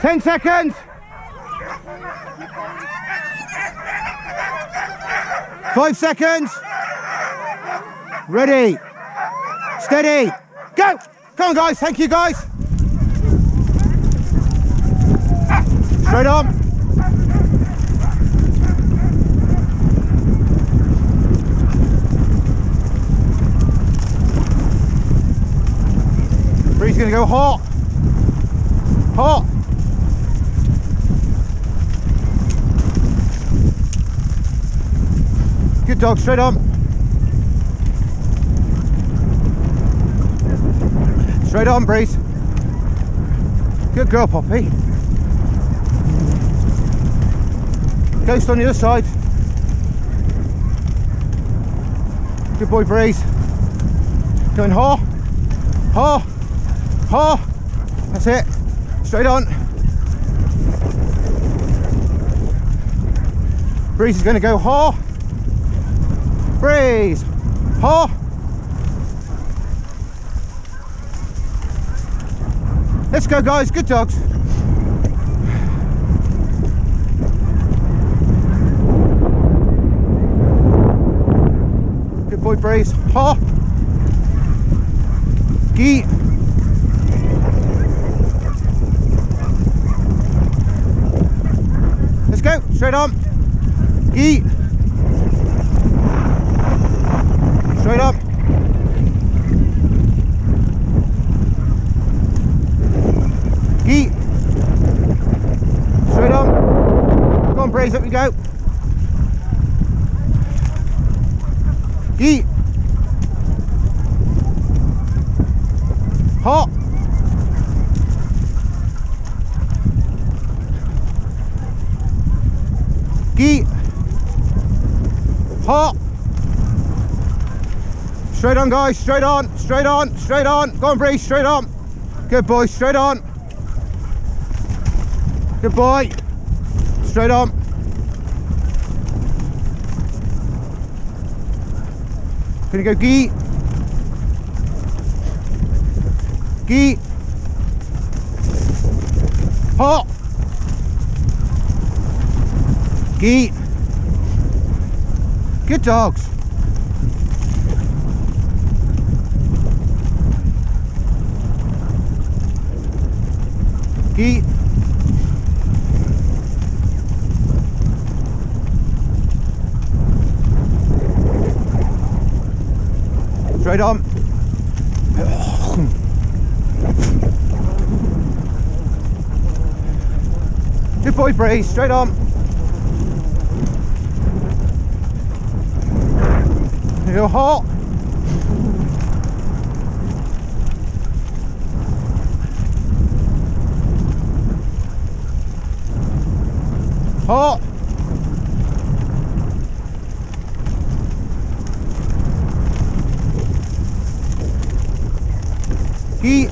10 seconds. 5 seconds. Ready. Steady. Go. Come on, guys. Thank you, guys. Straight on. Bree's going to go hot. Hot. Good dog, straight on. Straight on, Breeze. Good girl, Poppy. Ghost on the other side. Good boy, Breeze. Going ha. Ha. Ha. That's it. Straight on. Breeze is going to go ha. Breeze. Ha. Let's go, guys. Good dogs. Good boy, Breeze. Ha. Gee. Let's go. Straight on. Gee. Straight up. Gee. Straight on. Go on, Brace, up we go. Gee. Hot. Gee. Hot. Straight on, guys, straight on, straight on, straight on. Go on, Breeze, straight on. Good boy, straight on. Good boy. Straight on. Gonna go gee. Gee. Hot. Gee. Good dogs. Gee. Straight on. Good boy, Brae, straight on. You're hot. Hot. Heat.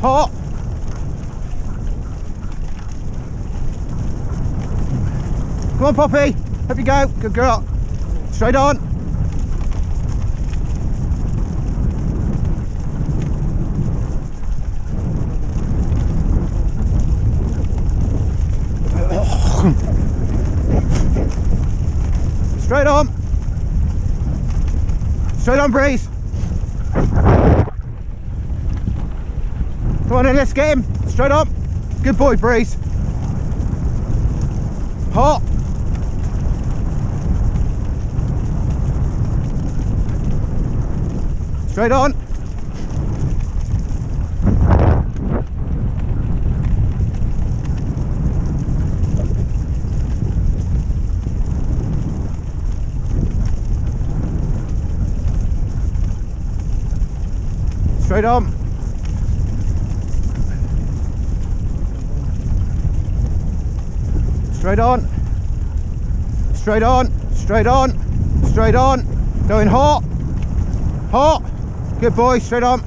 Hot. Come on, Poppy. Up you go. Good girl. Straight on. Straight on. Straight on, Breeze. Come on in, let's get him. Straight up. Good boy, Breeze. Hot. Straight on. Straight on. Straight on. Straight on. Straight on. Straight on. Going hot. Hot. Good boy. Straight on.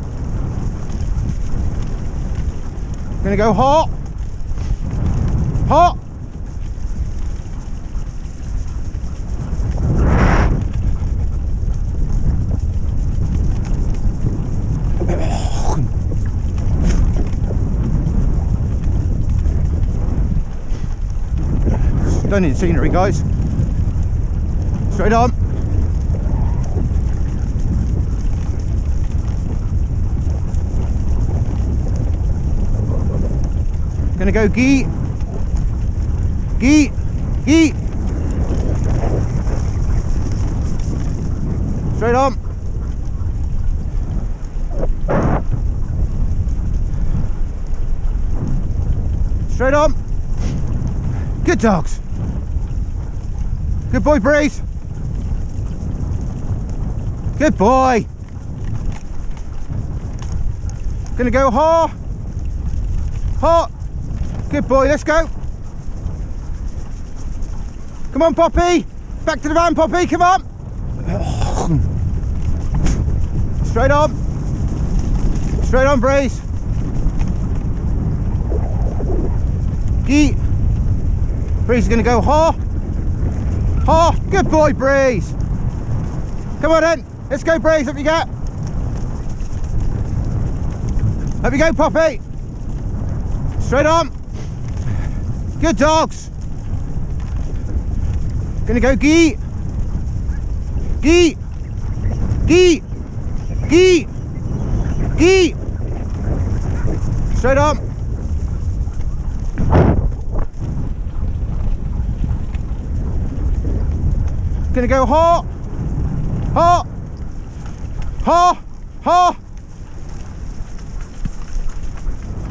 Gonna go hot. Hot. Stunning scenery, guys. Straight on. Gonna go gee. Gee. Gee. Straight on. Straight on. Good dogs. Good boy, Brae. Good boy. Gonna go ha. Ha. Good boy, let's go. Come on, Poppy. Back to the van, Poppy, come on. Straight on. Straight on, Brae. Gee. Brae's gonna go ha. Ha. Good boy, Brae. Come on then. Let's go, Brae. Up you go. Up you go, Poppy. Straight on. Good dogs. Gonna go gee. Gee. Gee. Gee. Gee. Straight on. Gonna go ha. Ha. Ha. Ha.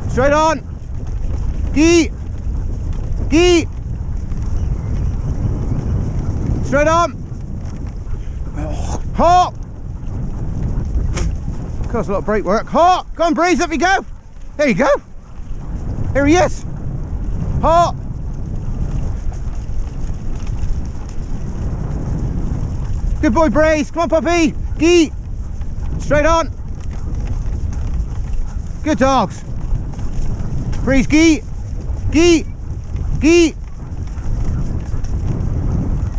Straight on. Gee. Gee. Straight on. Ha. Costs a lot of brake work. Ha. Go on, Brae, up you go. There you go. Here he is. Ha. Good boy, Brae. Come on, Poppy. Gee. Straight on. Good dogs. Brae, gee. Gee. Gee.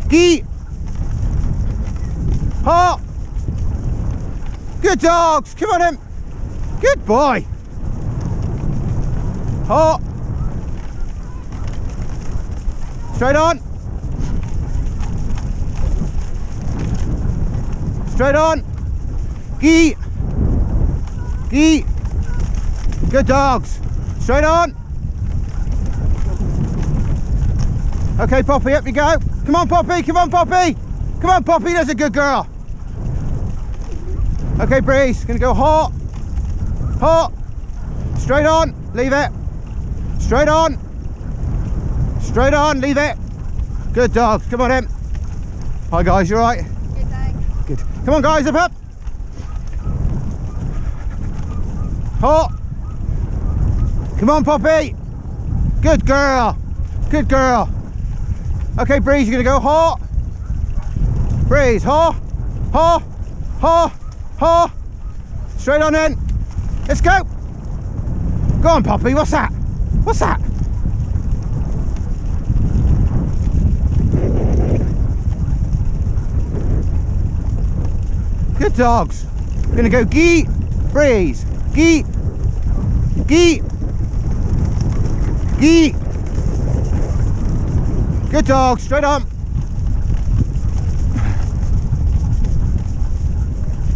Gee. Ha. Good dogs. Come on in. Good boy. Ha. Straight on. Straight on. Gee. Gee. Good dogs. Straight on. Okay, Poppy, up you go. Come on, Poppy. Come on, Poppy. Come on, Poppy. That's a good girl. Okay, Brae. Gonna go ha. Ha. Straight on. Leave it. Straight on. Straight on. Leave it. Good dogs. Come on in. Hi, guys. You all right? Good, thanks. Good. Come on, guys. Up. Ha. Come on, Poppy. Good girl. Good girl. Okay, Brae, you're gonna go ha. Brae, ha. Ha. Ha. Ha. Straight on in. Let's go. Go on, Poppy. What's that? What's that? Good dogs. We're gonna go gee. Brae. Gee. Gee. Gee. Good dog, straight on.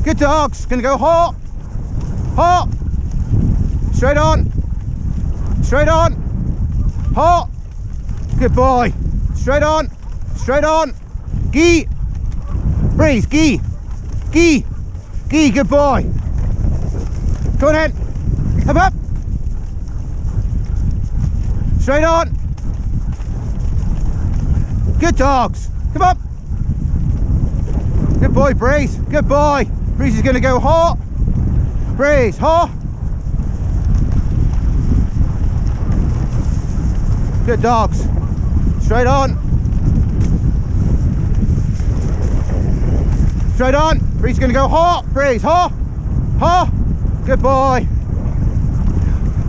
Good dogs, gonna go ha. Ha. Straight on. Straight on. Ha. Good boy. Straight on. Straight on. Gee. Brae, gee. Gee. Gee, good boy. Come on in. Up. Straight on. Good dogs. Come on. Good boy, Brae. Good boy. Brae is going to go ha. Brae, ha. Good dogs. Straight on. Straight on. Brae is going to go ha. Brae, ha. Ha. Good boy.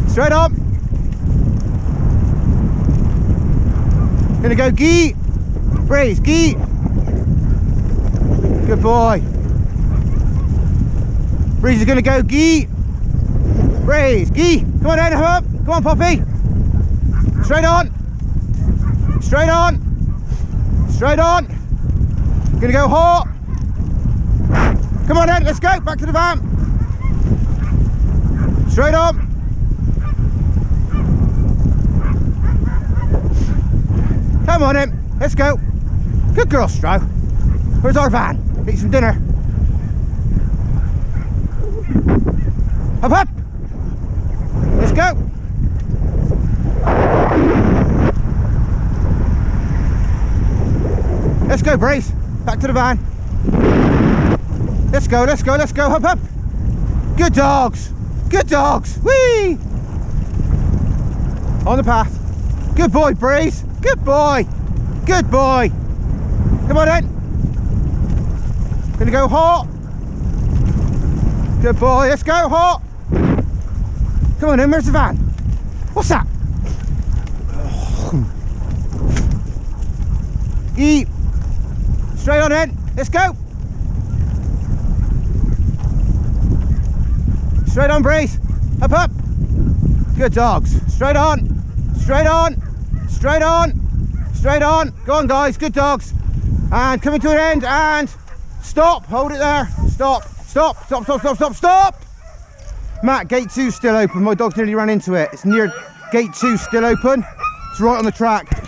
Straight on. Gonna go gee. Brae, gee. Good boy. Brae is gonna go gee. Brae, gee. Come on, Ed, up. Come on, Poppy. Straight on. Straight on. Straight on. Gonna go hot. Come on then, let's go, back to the van. Straight on. Come on in, let's go. Good girl, Strow. Where's our van? Get you some dinner. Up, up. Let's go. Let's go, Brae. Back to the van. Let's go, let's go, let's go. Hop, hop. Good dogs. Good dogs. Whee! On the path. Good boy, Brae. Good boy. Good boy. Come on then. Gonna go hot. Good boy. Let's go hot. Come on then. Where's the van? What's that? Eat. Straight on in. Let's go. Straight on, Brae. Up, up. Good dogs. Straight on. Straight on. Straight on. Straight on. Go on, guys. Good dogs. And coming to an end. And stop. Hold it there. Stop. Stop. Stop. Stop. Stop. Stop. Stop. Matt, gate 2's still open. My dog's nearly ran into it. It's near gate 2 still open. It's right on the track.